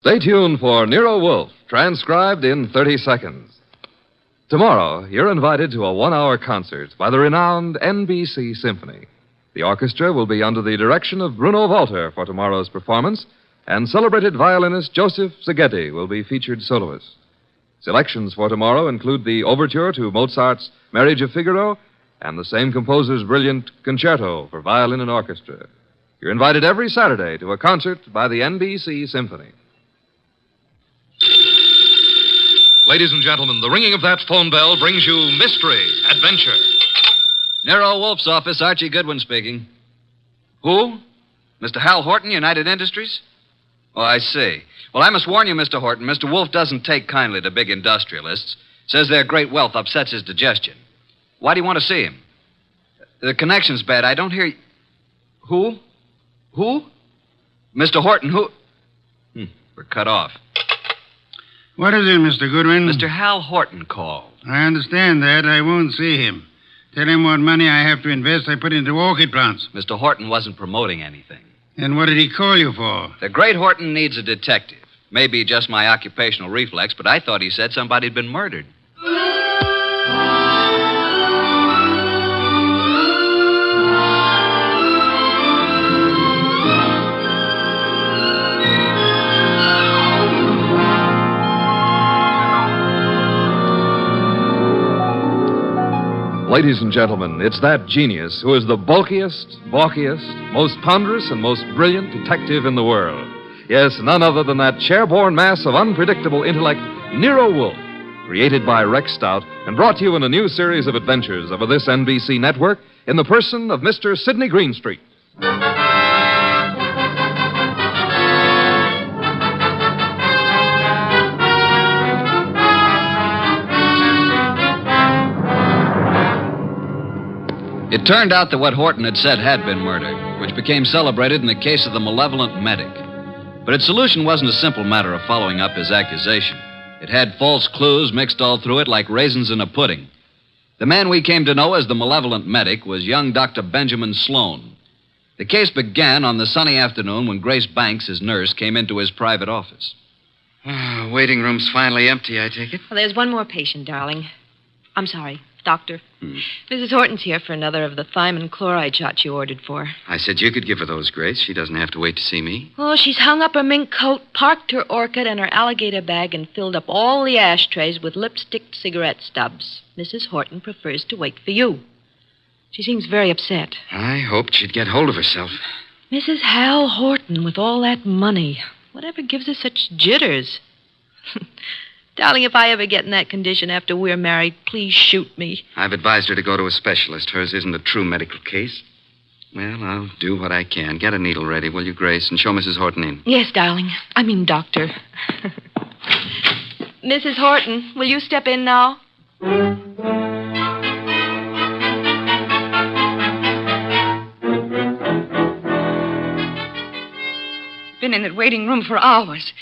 Stay tuned for Nero Wolfe, transcribed in 30 seconds. Tomorrow, you're invited to a 1-hour concert by the renowned NBC Symphony. The orchestra will be under the direction of Bruno Walter for tomorrow's performance, and celebrated violinist Joseph Szigeti will be featured soloist. Selections for tomorrow include the overture to Mozart's Marriage of Figaro and the same composer's brilliant concerto for violin and orchestra. You're invited every Saturday to a concert by the NBC Symphony. Ladies and gentlemen, the ringing of that phone bell brings you mystery, adventure. Nero Wolfe's office, Archie Goodwin speaking. Who? Mr. Hal Horton, United Industries? Oh, I see. Well, I must warn you, Mr. Horton, Mr. Wolfe doesn't take kindly to big industrialists. Says their great wealth upsets his digestion. Why do you want to see him? The connection's bad. I don't hear you. Who? Who? Mr. Horton, who? We're cut off. What is it, Mr. Goodwin? Mr. Hal Horton called. I understand that. I won't see him. Tell him what money I have to invest I put into orchid plants. Mr. Horton wasn't promoting anything. And what did he call you for? The great Horton needs a detective. Maybe just my occupational reflex, but I thought he said somebody had been murdered. Ladies and gentlemen, it's that genius who is the bulkiest, balkiest, most ponderous, and most brilliant detective in the world. Yes, none other than that chair-borne mass of unpredictable intellect, Nero Wolfe, created by Rex Stout and brought to you in a new series of adventures over this NBC network in the person of Mr. Sydney Greenstreet. It turned out that what Horton had said had been murder, which became celebrated in the case of the Malevolent Medic. But its solution wasn't a simple matter of following up his accusation. It had false clues mixed all through it like raisins in a pudding. The man we came to know as the Malevolent Medic was young Dr. Benjamin Sloan. The case began on the sunny afternoon when Grace Banks, his nurse, came into his private office. Waiting room's finally empty, I take it? Well, there's one more patient, darling. I'm sorry, doctor. Mrs. Horton's here for another of the thiamine chloride shots you ordered for. I said you could give her those, Grace. She doesn't have to wait to see me. Oh, she's hung up her mink coat, parked her orchid and her alligator bag, and filled up all the ashtrays with lipstick cigarette stubs. Mrs. Horton prefers to wait for you. She seems very upset. I hoped she'd get hold of herself. Mrs. Hal Horton with all that money. Whatever gives her such jitters? Darling, if I ever get in that condition after we're married, please shoot me. I've advised her to go to a specialist. Hers isn't a true medical case. Well, I'll do what I can. Get a needle ready, will you, Grace, and show Mrs. Horton in. Yes, darling. I mean, doctor. Mrs. Horton, will you step in now? Been in that waiting room for hours.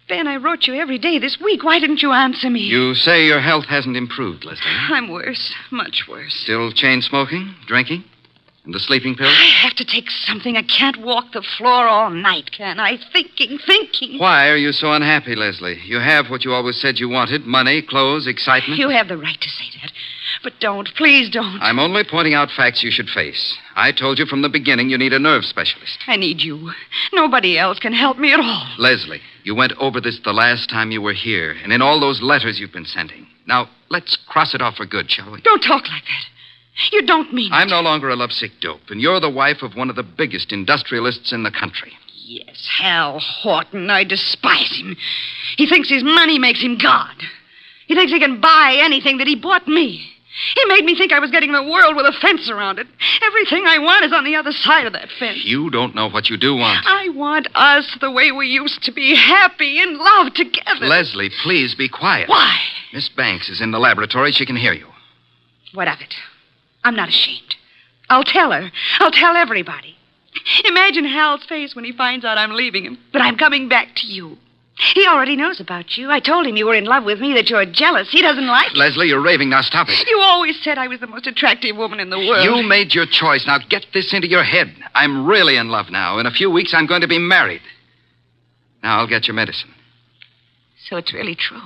Ben, I wrote you every day this week. Why didn't you answer me? You say your health hasn't improved, Leslie. I'm worse. Much worse. Still chain smoking, drinking, and the sleeping pills? I have to take something. I can't walk the floor all night, can I? Thinking. Why are you so unhappy, Leslie? You have what you always said you wanted: money, clothes, excitement. You have the right to say that. But don't. Please don't. I'm only pointing out facts you should face. I told you from the beginning you need a nerve specialist. I need you. Nobody else can help me at all. Leslie, you went over this the last time you were here, and in all those letters you've been sending. Now, let's cross it off for good, shall we? Don't talk like that. You don't mean I'm it. no longer a lovesick dope, and you're the wife of one of the biggest industrialists in the country. Yes, Hal Horton. I despise him. He thinks his money makes him God. He thinks he can buy anything that he bought me. He made me think I was getting the world with a fence around it. Everything I want is on the other side of that fence. You don't know what you do want. I want us the way we used to be, happy in love together. Leslie, please be quiet. Why? Miss Banks is in the laboratory. She can hear you. What of it? I'm not ashamed. I'll tell her. I'll tell everybody. Imagine Hal's face when he finds out I'm leaving him, but I'm coming back to you. He already knows about you. I told him you were in love with me, that you're jealous. He doesn't like it. Leslie, you're raving. Now stop it. You always said I was the most attractive woman in the world. You made your choice. Now get this into your head. I'm really in love now. In a few weeks, I'm going to be married. Now I'll get your medicine. So it's really true.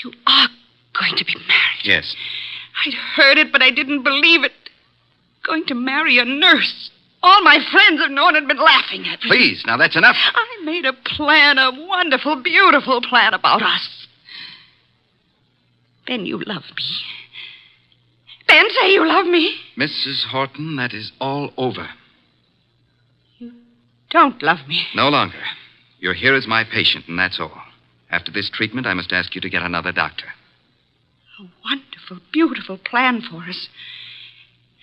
You are going to be married. Yes. I'd heard it, but I didn't believe it. Going to marry a nurse. All my friends have known and been laughing at me. Please, now that's enough. I made a plan, a wonderful, beautiful plan about us. Ben, you love me. Ben, say you love me. Mrs. Horton, that is all over. Don't love me. No longer. You're here as my patient, and that's all. After this treatment, I must ask you to get another doctor. A wonderful, beautiful plan for us.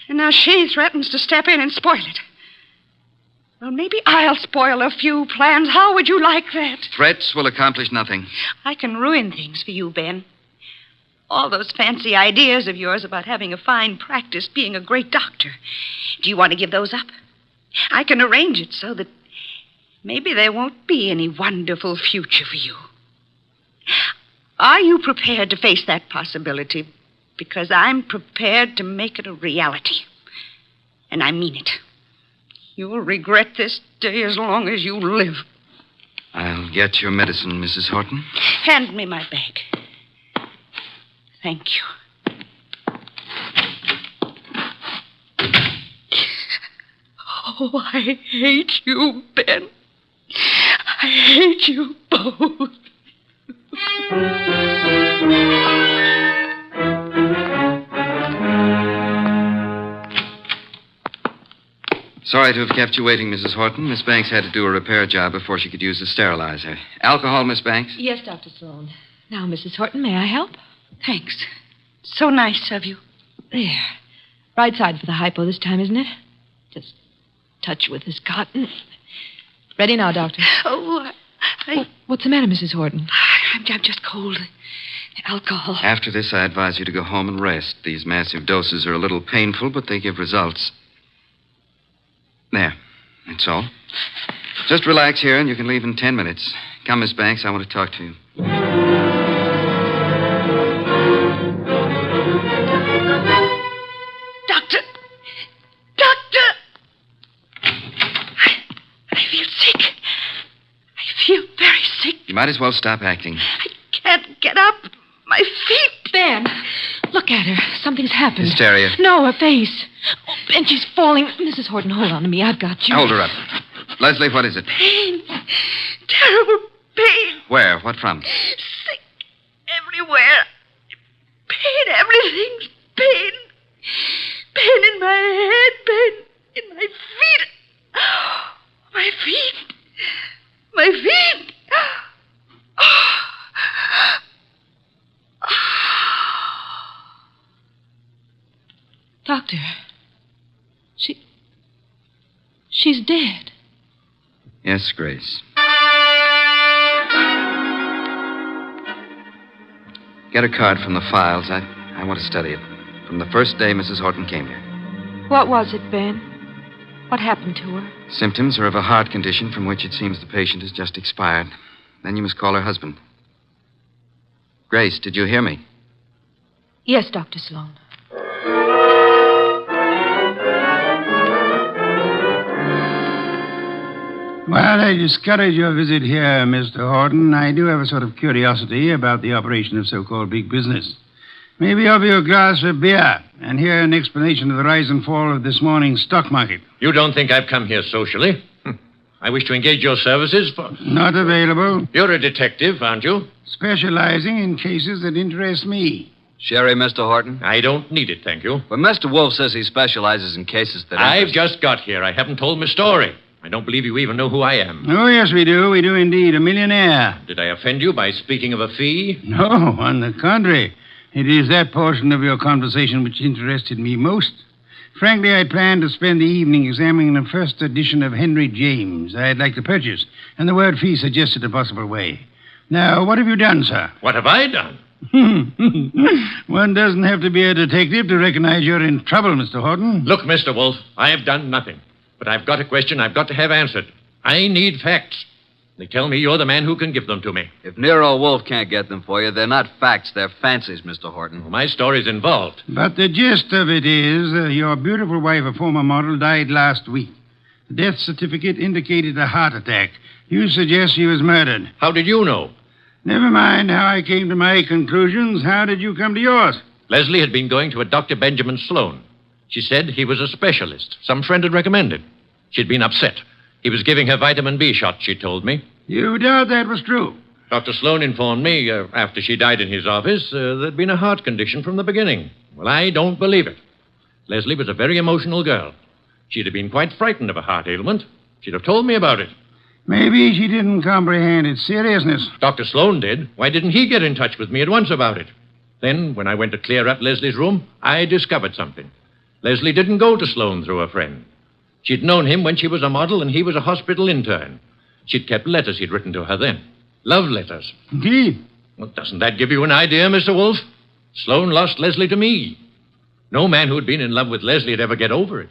And now she threatens to step in and spoil it. Well, maybe I'll spoil a few plans. How would you like that? Threats will accomplish nothing. I can ruin things for you, Ben. All those fancy ideas of yours about having a fine practice, being a great doctor. Do you want to give those up? I can arrange it so that maybe there won't be any wonderful future for you. Are you prepared to face that possibility? Because I'm prepared to make it a reality. And I mean it. You'll regret this day as long as you live. I'll get your medicine, Mrs. Horton. Hand me my bag. Thank you. Oh, I hate you, Ben. I hate you both. Sorry to have kept you waiting, Mrs. Horton. Miss Banks had to do a repair job before she could use the sterilizer. Alcohol, Miss Banks? Yes, Dr. Sloan. Now, Mrs. Horton, may I help? Thanks. So nice of you. There. Right side for the hypo this time, isn't it? Just touch with this cotton. Ready now, Doctor. Oh, What's the matter, Mrs. Horton? I'm just cold. Alcohol. After this, I advise you to go home and rest. These massive doses are a little painful, but they give results. There. That's all. Just relax here, and you can leave in 10 minutes. Come, Miss Banks. I want to talk to you. Doctor! I feel sick. I feel very sick. You might as well stop acting. I can't get up. My feet. Ben, look at her. Something's happened. Hysteria. No, her face. Oh, Ben, she's falling. Mrs. Horton, hold on to me. I've got you. Hold her up. Leslie, what is it? Pain. Terrible pain. Where? What from? Sick everywhere. Pain, everything's pain. Pain in my head, pain in my feet. My feet. My feet. Doctor, she's dead. Yes, Grace. Get a card from the files. I want to study it. From the first day Mrs. Horton came here. What was it, Ben? What happened to her? Symptoms are of a heart condition from which it seems the patient has just expired. Then you must call her husband. Grace, did you hear me? Yes, Dr. Sloan. Well, I discourage your visit here, Mr. Horton. I do have a sort of curiosity about the operation of so-called big business. Maybe I'll be a glass of beer and hear an explanation of the rise and fall of this morning's stock market. You don't think I've come here socially? I wish to engage your services for... Not available. You're a detective, aren't you? Specializing in cases that interest me. Sherry, Mr. Horton? I don't need it, thank you. But Mr. Wolfe says he specializes in cases that I've interest... just got here. I haven't told my story. I don't believe you even know who I am. Oh, yes, we do. We do indeed. A millionaire. Did I offend you by speaking of a fee? No, on the contrary. It is that portion of your conversation which interested me most. Frankly, I planned to spend the evening examining the first edition of Henry James I'd like to purchase, and the word fee suggested a possible way. Now, what have you done, sir? What have I done? One doesn't have to be a detective to recognize you're in trouble, Mr. Horton. Look, Mr. Wolfe, I have done nothing. But I've got a question I've got to have answered. I need facts. They tell me you're the man who can give them to me. If Nero Wolfe can't get them for you, they're not facts, they're fancies, Mr. Horton. Well, my story's involved. But the gist of it is your beautiful wife, a former model, died last week. The death certificate indicated a heart attack, You suggest she was murdered. How did you know? Never mind how I came to my conclusions. How did you come to yours? Leslie had been going to a Dr. Benjamin Sloan. She said he was a specialist. Some friend had recommended. She'd been upset. He was giving her vitamin B shots, she told me. You doubt that was true? Dr. Sloan informed me, after she died in his office, there'd been a heart condition from the beginning. Well, I don't believe it. Leslie was a very emotional girl. She'd have been quite frightened of a heart ailment. She'd have told me about it. Maybe she didn't comprehend its seriousness. Dr. Sloan did. Why didn't he get in touch with me at once about it? Then, when I went to clear up Leslie's room, I discovered something. Leslie didn't go to Sloan through a friend. She'd known him when she was a model and he was a hospital intern. She'd kept letters he'd written to her then. Love letters. Indeed. Well, doesn't that give you an idea, Mr. Wolfe? Sloan lost Leslie to me. No man who'd been in love with Leslie'd ever get over it.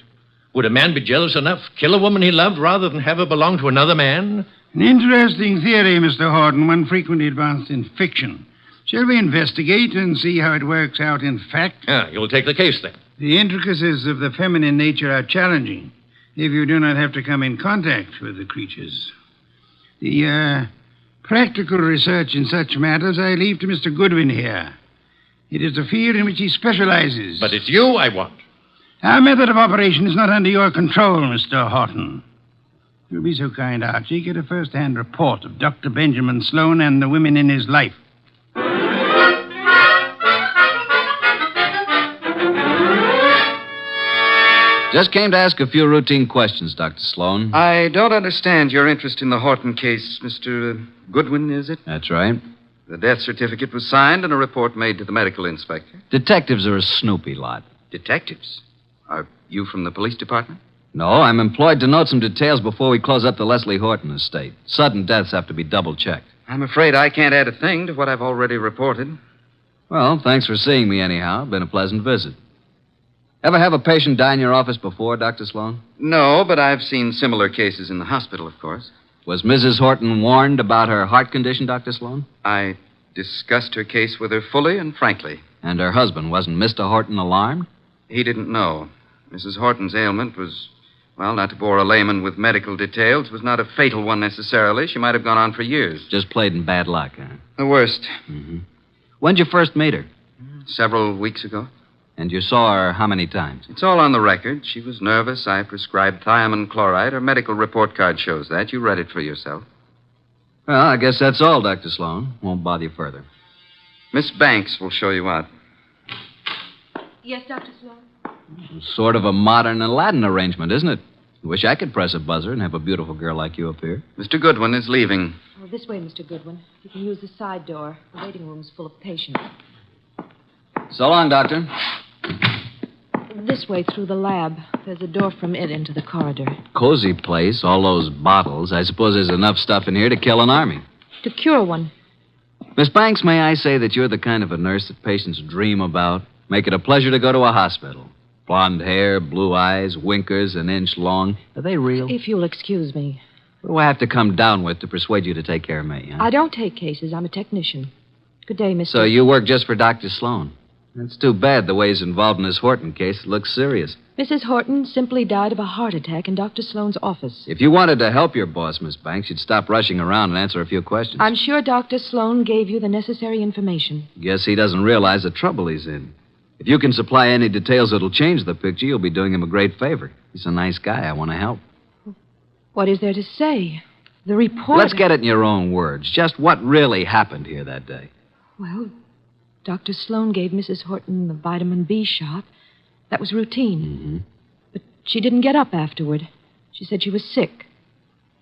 Would a man be jealous enough, kill a woman he loved, rather than have her belong to another man? An interesting theory, Mr. Horton, one frequently advanced in fiction. Shall we investigate and see how it works out in fact? You'll take the case, then. The intricacies of the feminine nature are challenging if you do not have to come in contact with the creatures. The practical research in such matters I leave to Mr. Goodwin here. It is a field in which he specializes. But it's you I want. Our method of operation is not under your control, Mr. Horton. If you'll be so kind, Archie, get a first-hand report of Dr. Benjamin Sloan and the women in his life. Just came to ask a few routine questions, Dr. Sloan. I don't understand your interest in the Horton case, Mr. Goodwin, is it? That's right. The death certificate was signed and a report made to the medical inspector. Detectives are a snoopy lot. Detectives? Are you from the police department? No, I'm employed to note some details before we close up the Leslie Horton estate. Sudden deaths have to be double-checked. I'm afraid I can't add a thing to what I've already reported. Well, thanks for seeing me anyhow. Been a pleasant visit. Ever have a patient die in your office before, Dr. Sloan? No, but I've seen similar cases in the hospital, of course. Was Mrs. Horton warned about her heart condition, Dr. Sloan? I discussed her case with her fully and frankly. And her husband, wasn't Mr. Horton alarmed? He didn't know. Mrs. Horton's ailment was, well, not to bore a layman with medical details, was not a fatal one necessarily. She might have gone on for years. Just played in bad luck, huh? The worst. Mm-hmm. When'd you first meet her? Several weeks ago. And you saw her how many times? It's all on the record. She was nervous. I prescribed thiamine chloride. Her medical report card shows that. You read it for yourself. Well, I guess that's all, Dr. Sloan. Won't bother you further. Miss Banks will show you out. Yes, Dr. Sloan? Sort of a modern Aladdin arrangement, isn't it? Wish I could press a buzzer and have a beautiful girl like you up here. Mr. Goodwin is leaving. Oh, this way, Mr. Goodwin. You can use the side door. The waiting room's full of patients. So long, Doctor. This way, through the lab. There's a door from it into the corridor. Cozy place, all those bottles. I suppose there's enough stuff in here to kill an army. To cure one. Miss Banks, may I say that you're the kind of a nurse that patients dream about? Make it a pleasure to go to a hospital. Blonde hair, blue eyes, winkers an inch long. Are they real? If you'll excuse me. What do I have to come down with to persuade you to take care of me, huh? I don't take cases. I'm a technician. Good day, Mr. So you work just for Dr. Sloan? That's too bad the way he's involved in this Horton case. It looks serious. Mrs. Horton simply died of a heart attack in Dr. Sloan's office. If you wanted to help your boss, Miss Banks, you'd stop rushing around and answer a few questions. I'm sure Dr. Sloan gave you the necessary information. Guess he doesn't realize the trouble he's in. If you can supply any details that'll change the picture, you'll be doing him a great favor. He's a nice guy. I want to help. What is there to say? The report... Let's get it in your own words. Just what really happened here that day. Well, Dr. Sloan gave Mrs. Horton the vitamin B shot. That was routine. Mm-hmm. But she didn't get up afterward. She said she was sick.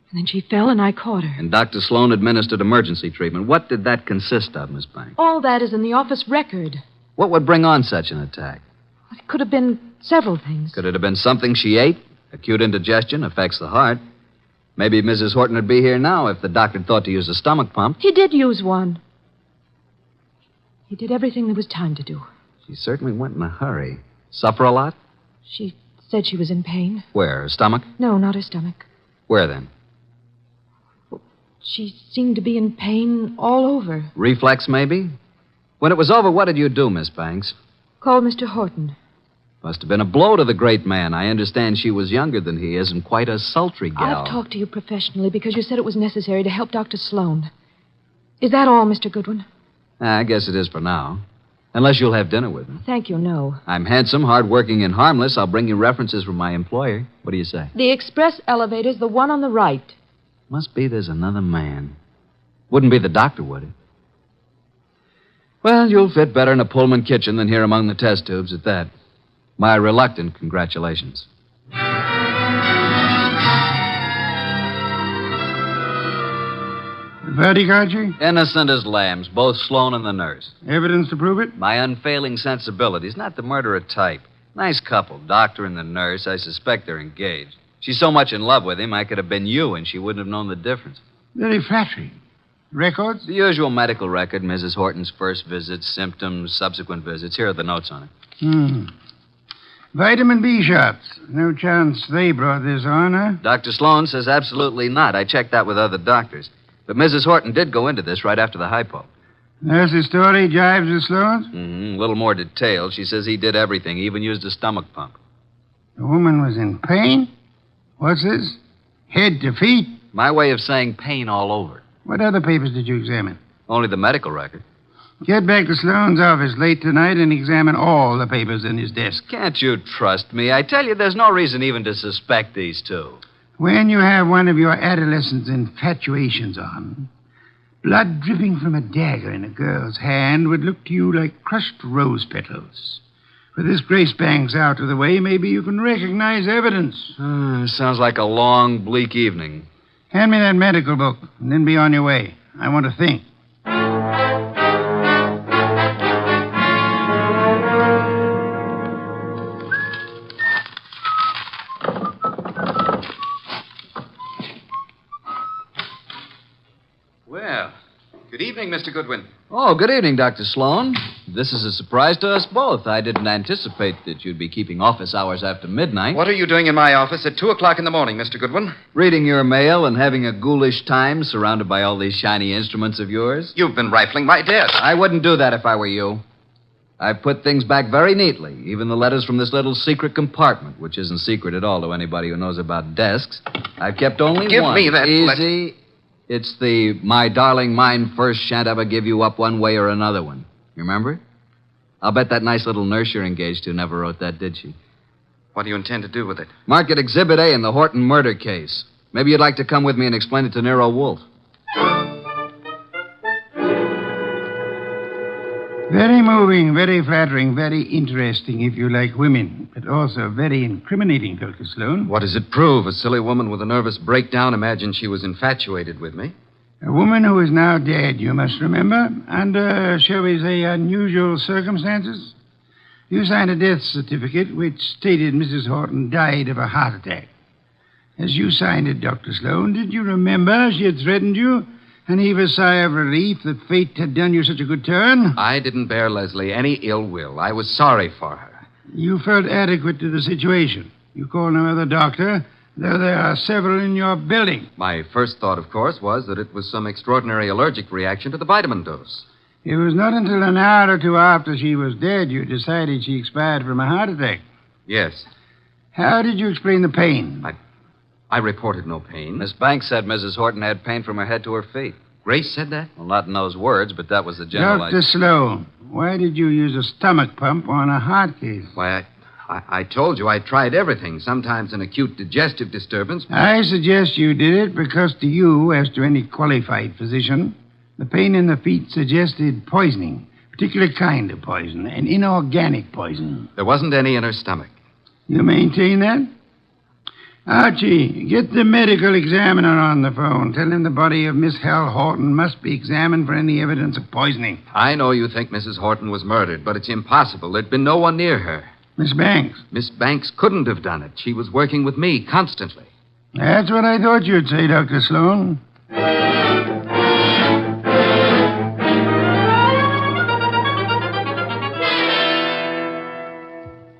And then she fell and I caught her. And Dr. Sloan administered emergency treatment. What did that consist of, Miss Banks? All that is in the office record. What would bring on such an attack? It could have been several things. Could it have been something she ate? Acute indigestion affects the heart. Maybe Mrs. Horton would be here now if the doctor thought to use a stomach pump. He did use one. He did everything there was time to do. She certainly went in a hurry. Suffer a lot? She said she was in pain. Where? Her stomach? No, not her stomach. Where then? She seemed to be in pain all over. Reflex, maybe? When it was over, what did you do, Miss Banks? Called Mr. Horton. Must have been a blow to the great man. I understand she was younger than he is and quite a sultry gal. I've talked to you professionally because you said it was necessary to help Dr. Sloan. Is that all, Mr. Goodwin? I guess it is for now. Unless you'll have dinner with me. Thank you, no. I'm handsome, hardworking, and harmless. I'll bring you references from my employer. What do you say? The express elevator's the one on the right. Must be there's another man. Wouldn't be the doctor, would it? Well, you'll fit better in a Pullman kitchen than here among the test tubes at that. My reluctant congratulations. The verdict, Archie? Innocent as lambs, both Sloan and the nurse. Evidence to prove it? My unfailing sensibilities, not the murderer type. Nice couple, doctor and the nurse. I suspect they're engaged. She's so much in love with him, I could have been you, and she wouldn't have known the difference. Very flattering. Records? The usual medical record, Mrs. Horton's first visits, symptoms, subsequent visits. Here are the notes on it. Vitamin B shots. No chance they brought this on, huh? Dr. Sloan says absolutely not. I checked that with other doctors. But Mrs. Horton did go into this right after the hypo. Nurse's story jives with Sloan's? A little more detailed. She says he did everything, he even used a stomach pump. The woman was in pain? What's this? Head to feet? My way of saying pain all over. What other papers did you examine? Only the medical record. Get back to Sloan's office late tonight and examine all the papers in his desk. Can't you trust me? I tell you, there's no reason even to suspect these two. When you have one of your adolescent's infatuations on, blood dripping from a dagger in a girl's hand would look to you like crushed rose petals. With this Grace Banks out of the way, maybe you can recognize evidence. Sounds like a long, bleak evening. Hand me that medical book, and then be on your way. I want to think. Well, good evening, Mr. Goodwin. Oh, good evening, Dr. Sloan. This is a surprise to us both. I didn't anticipate that you'd be keeping office hours after midnight. What are you doing in my office at 2 o'clock in the morning, Mr. Goodwin? Reading your mail and having a ghoulish time surrounded by all these shiny instruments of yours. You've been rifling my desk. I wouldn't do that if I were you. I put things back very neatly, even the letters from this little secret compartment, which isn't secret at all to anybody who knows about desks. I've kept only Give one. me that Easy. It's the "My darling, mine first, shan't ever give you up one way or another" one. You remember it? I'll bet that nice little nurse you're engaged to never wrote that, did she? What do you intend to do with it? Mark it Exhibit A in the Horton murder case. Maybe you'd like to come with me and explain it to Nero Wolfe. Very moving, very flattering, very interesting if you like women, but also very incriminating, Dr. Sloan. What does it prove? A silly woman with a nervous breakdown imagined she was infatuated with me. A woman who is now dead, you must remember, under, shall we say, unusual circumstances. You signed a death certificate which stated Mrs. Horton died of a heart attack. As you signed it, Dr. Sloan, did you remember she had threatened you and heave a sigh of relief that fate had done you such a good turn? I didn't bear Leslie any ill will. I was sorry for her. You felt adequate to the situation. You called no other doctor, though there are several in your building. My first thought, of course, was that it was some extraordinary allergic reaction to the vitamin dose. It was not until an hour or two after she was dead you decided she expired from a heart attack. Yes. How did you explain the pain? I reported no pain. Miss Banks said Mrs. Horton had pain from her head to her feet. Grace said that? Well, not in those words, but that was the general Dr. Sloan, why did you use a stomach pump on a heart case? Why, I told you I tried everything. Sometimes an acute digestive disturbance. I suggest you did it because to you, as to any qualified physician, the pain in the feet suggested poisoning, a particular kind of poison, an inorganic poison. There wasn't any in her stomach. You maintain that? Archie, get the medical examiner on the phone. Tell him the body of Miss Hal Horton must be examined for any evidence of poisoning. I know you think Mrs. Horton was murdered, but it's impossible. There'd been no one near her. Miss Banks? Miss Banks couldn't have done it. She was working with me constantly. That's what I thought you'd say, Dr. Sloan.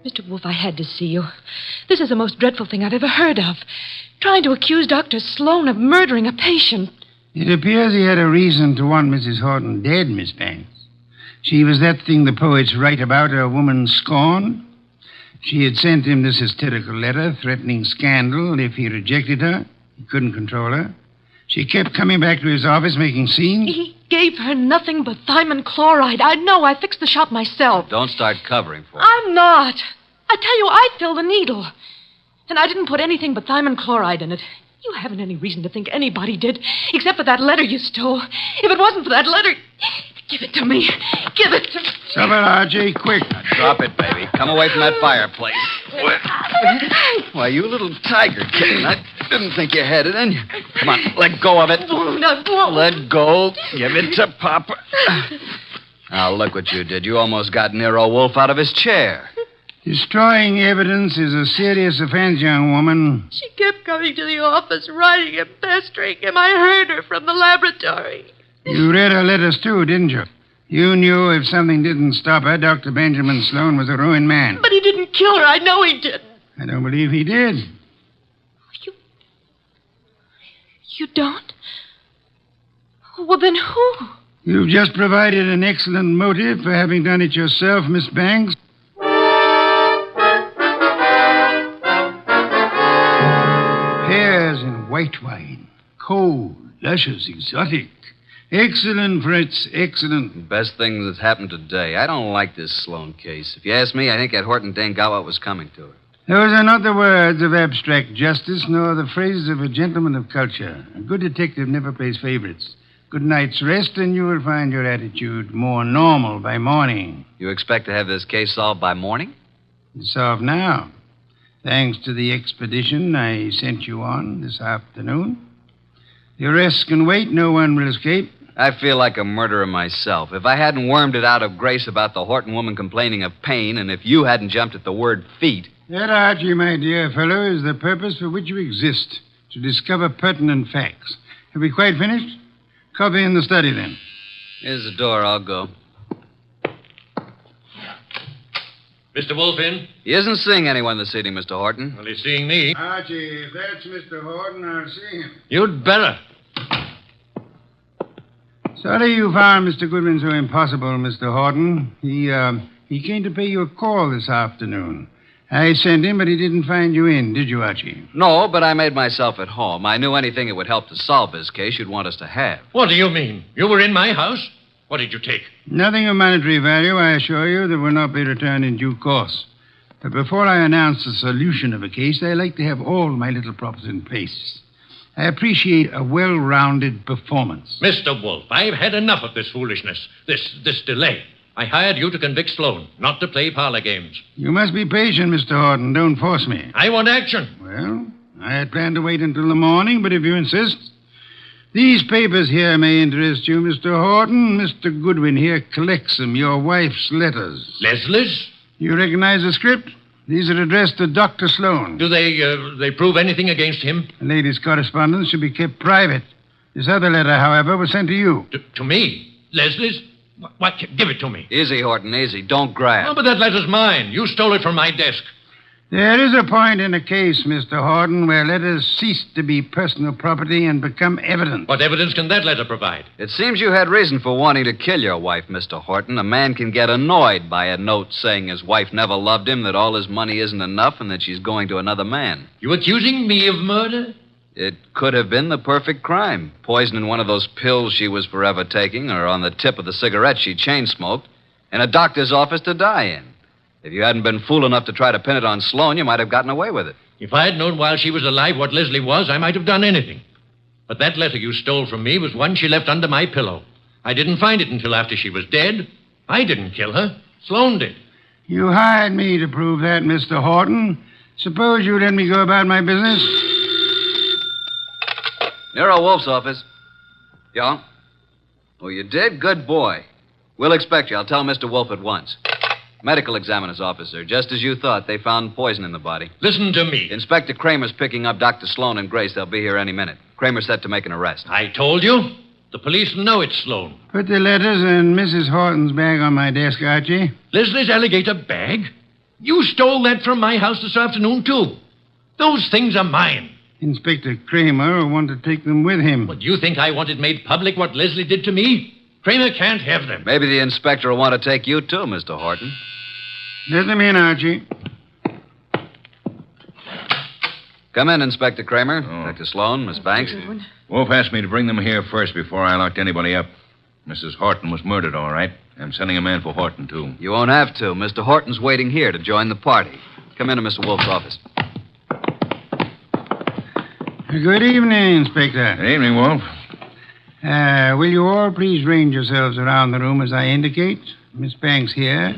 Mr. Wolfe, I had to see you. This is the most dreadful thing I've ever heard of. Trying to accuse Dr. Sloan of murdering a patient. It appears he had a reason to want Mrs. Horton dead, Miss Banks. She was that thing the poets write about, a woman scorned. She had sent him this hysterical letter threatening scandal if he rejected her. He couldn't control her. She kept coming back to his office making scenes. He gave her nothing but thiamine chloride. I know. I fixed the shot myself. Don't start covering for her. I'm not. I tell you, I filled the needle. And I didn't put anything but thiamine chloride in it. You haven't any reason to think anybody did, except for that letter you stole. If it wasn't for that letter... Give it to me. Give it to me. Stop it, Archie, quick. Now, drop it, baby. Come away from that fireplace. Why, you little tiger kitten. I didn't think you had it in you. Come on, let go of it. Let go. Give it to Papa. Now, look what you did. You almost got Nero Wolfe out of his chair. Destroying evidence is a serious offense, young woman. She kept coming to the office, writing and pestering him. I heard her from the laboratory. You read her letters, too, didn't you? You knew if something didn't stop her, Dr. Benjamin Sloan was a ruined man. But he didn't kill her. I know he didn't. I don't believe he did. You don't? Well, then who? You've just provided an excellent motive for having done it yourself, Miss Banks. Pears and white wine. Cold, luscious, exotic. Excellent, Fritz, excellent. Best thing that's happened today. I don't like this Sloan case. If you ask me, I think that Horton dame got what was coming to her. Those are not the words of abstract justice, nor the phrases of a gentleman of culture. A good detective never plays favorites. Good night's rest, and you will find your attitude more normal by morning. You expect to have this case solved by morning? It's solved now. Thanks to the expedition I sent you on this afternoon. The arrests can wait. No one will escape. I feel like a murderer myself. If I hadn't wormed it out of Grace about the Horton woman complaining of pain, and if you hadn't jumped at the word feet... That, Archie, my dear fellow, is the purpose for which you exist, to discover pertinent facts. Have we quite finished? Coffee in the study, then. Here's the door. I'll go. Mr. Wolfe in? He isn't seeing anyone this evening, Mr. Horton. Well, he's seeing me. Archie, if that's Mr. Horton, I'll see him. You'd better. Sorry you found Mr. Goodwin so impossible, Mr. Horton. He came to pay you a call this afternoon. I sent him, but he didn't find you in, did you, Archie? No, but I made myself at home. I knew anything that would help to solve this case you'd want us to have. What do you mean? You were in my house? What did you take? Nothing of monetary value, I assure you, that will not be returned in due course. But before I announce the solution of a case, I like to have all my little props in place. I appreciate a well-rounded performance. Mr. Wolfe, I've had enough of this foolishness, this delay. I hired you to convict Sloan, not to play parlor games. You must be patient, Mr. Horton. Don't force me. I want action. Well, I had planned to wait until the morning, but if you insist... These papers here may interest you, Mr. Horton. Mr. Goodwin here collects them, your wife's letters. Leslie's? You recognize the script? These are addressed to Dr. Sloan. Do they prove anything against him? The lady's correspondence should be kept private. This other letter, however, was sent to you. To me? Leslie's? What? Give it to me. Easy, Horton, easy. Don't grab. Oh, but that letter's mine. You stole it from my desk. There is a point in a case, Mr. Horton, where letters cease to be personal property and become evidence. What evidence can that letter provide? It seems you had reason for wanting to kill your wife, Mr. Horton. A man can get annoyed by a note saying his wife never loved him, that all his money isn't enough, and that she's going to another man. You accusing me of murder? It could have been the perfect crime. Poisoning one of those pills she was forever taking, or on the tip of the cigarette she chain-smoked, in a doctor's office to die in. If you hadn't been fool enough to try to pin it on Sloan, you might have gotten away with it. If I had known while she was alive what Leslie was, I might have done anything. But that letter you stole from me was one she left under my pillow. I didn't find it until after she was dead. I didn't kill her. Sloan did. You hired me to prove that, Mr. Horton. Suppose you let me go about my business. Nero Wolfe's office. Yeah? Oh, you did? Good boy. We'll expect you. I'll tell Mr. Wolfe at once. Medical examiner's officer. Just as you thought, they found poison in the body. Listen to me. Inspector Kramer's picking up Dr. Sloan and Grace. They'll be here any minute. Kramer's set to make an arrest. I told you. The police know it's Sloan. Put the letters in Mrs. Horton's bag on my desk, Archie. Leslie's alligator bag? You stole that from my house this afternoon, too. Those things are mine. Inspector Kramer will want to take them with him. What, do you think I wanted made public what Leslie did to me? Kramer can't have them. Maybe the inspector will want to take you, too, Mr. Horton. Let them in, Archie. Come in, Inspector Kramer. Oh. Dr. Sloan, Miss Banks. Wolfe asked me to bring them here first before I locked anybody up. Mrs. Horton was murdered, all right. I'm sending a man for Horton, too. You won't have to. Mr. Horton's waiting here to join the party. Come into Mr. Wolfe's office. Good evening, Inspector. Good evening, Wolfe. Will you all please range yourselves around the room as I indicate? Miss Banks here.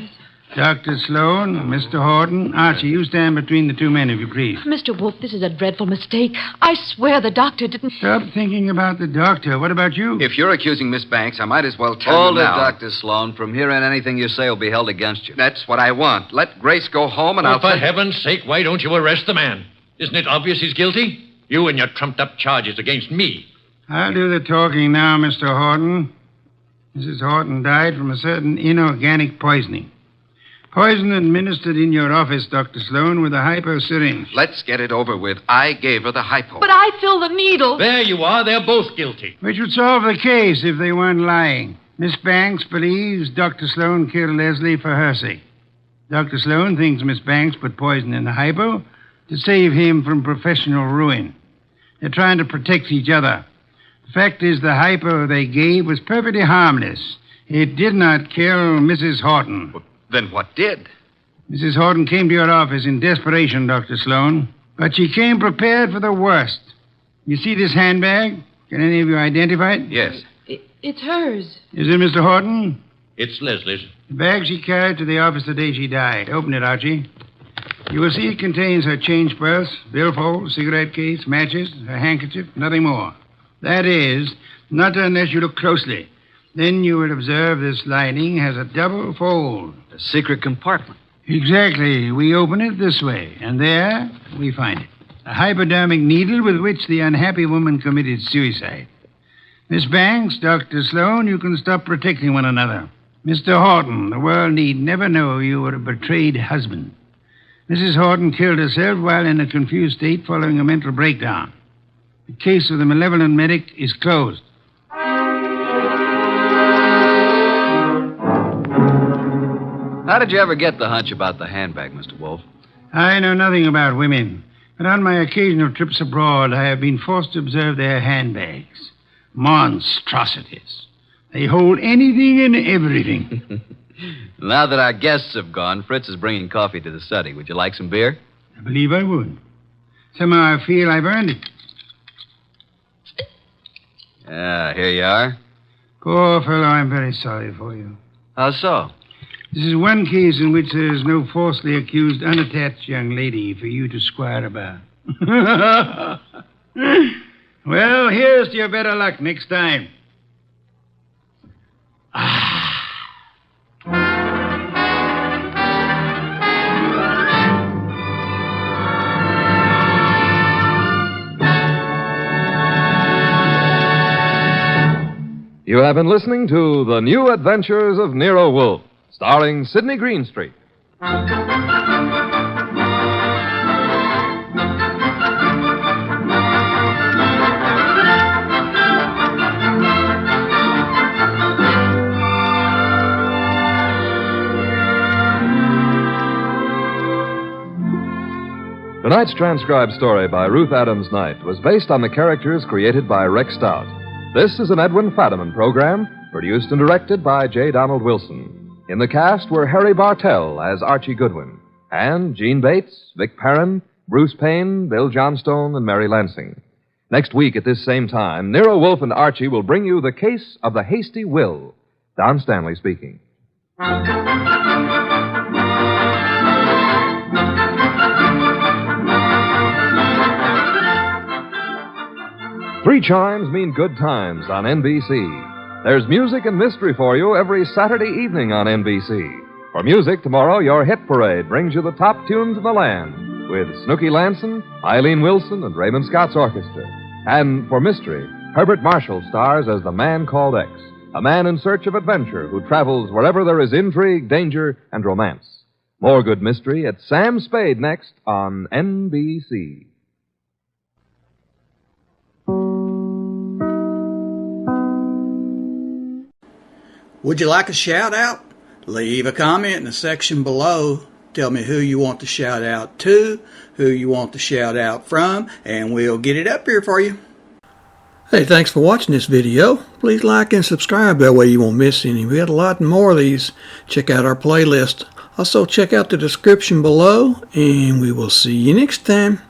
Dr. Sloan, Mr. Horton. Archie, you stand between the two men, if you please. Mr. Wolfe, this is a dreadful mistake. I swear the doctor didn't... Stop thinking about the doctor. What about you? If you're accusing Miss Banks, I might as well tell Hold you it, now. Dr. Sloan. From here on, anything you say will be held against you. That's what I want. Let Grace go home and Oh, I'll... for heaven's sake, why don't you arrest the man? Isn't it obvious he's guilty? You and your trumped-up charges against me. I'll do the talking now, Mr. Horton. Mrs. Horton died from a certain inorganic poisoning. Poison administered in your office, Dr. Sloan, with a hypo syringe. Let's get it over with. I gave her the hypo. But I filled the needle. There you are. They're both guilty. Which would solve the case if they weren't lying. Miss Banks believes Dr. Sloan killed Leslie for her sake. Dr. Sloan thinks Miss Banks put poison in the hypo to save him from professional ruin. They're trying to protect each other. The fact is, the hypo they gave was perfectly harmless. It did not kill Mrs. Horton. Then what did? Mrs. Horton came to your office in desperation, Dr. Sloan. But she came prepared for the worst. You see this handbag? Can any of you identify it? Yes. It's hers. Is it Mr. Horton? It's Leslie's. The bag she carried to the office the day she died. Open it, Archie. You will see it contains her change purse, billfold, cigarette case, matches, her handkerchief, nothing more. That is, not unless you look closely. Then you will observe this lining has a double fold. A secret compartment. Exactly. We open it this way, and there we find it. A hypodermic needle with which the unhappy woman committed suicide. Miss Banks, Dr. Sloan, you can stop protecting one another. Mr. Horton, the world need never know you were a betrayed husband. Mrs. Horton killed herself while in a confused state following a mental breakdown. The case of the Malevolent Medic is closed. How did you ever get the hunch about the handbag, Mr. Wolfe? I know nothing about women, but on my occasional trips abroad, I have been forced to observe their handbags. Monstrosities. They hold anything and everything. Now that our guests have gone, Fritz is bringing coffee to the study. Would you like some beer? I believe I would. Somehow I feel I've earned it. Here you are. Poor fellow, I'm very sorry for you. How so? This is one case in which there is no falsely accused, unattached young lady for you to squire about. Well, here's to your better luck next time. You have been listening to The New Adventures of Nero Wolfe, starring Sydney Greenstreet. Tonight's transcribed story by Ruth Adams Knight was based on the characters created by Rex Stout. This is an Edwin Fadiman program, produced and directed by J. Donald Wilson. In the cast were Harry Bartell as Archie Goodwin, and Gene Bates, Vic Perrin, Bruce Payne, Bill Johnstone, and Mary Lansing. Next week at this same time, Nero Wolfe and Archie will bring you the case of the Hasty Will. Don Stanley speaking. Three chimes mean good times on NBC. There's music and mystery for you every Saturday evening on NBC. For music, tomorrow, your hit parade brings you the top tunes in the land with Snooky Lanson, Eileen Wilson, and Raymond Scott's orchestra. And for mystery, Herbert Marshall stars as the Man Called X, a man in search of adventure who travels wherever there is intrigue, danger, and romance. More good mystery at Sam Spade next on NBC. Would you like a shout out? Leave a comment in the section below. Tell me who you want to shout out to, who you want to shout out from, and we'll get it up here for you. Hey, thanks for watching this video. Please like and subscribe. That way you won't miss any. We got a lot more of these. Check out our playlist. Also, check out the description below, and we will see you next time.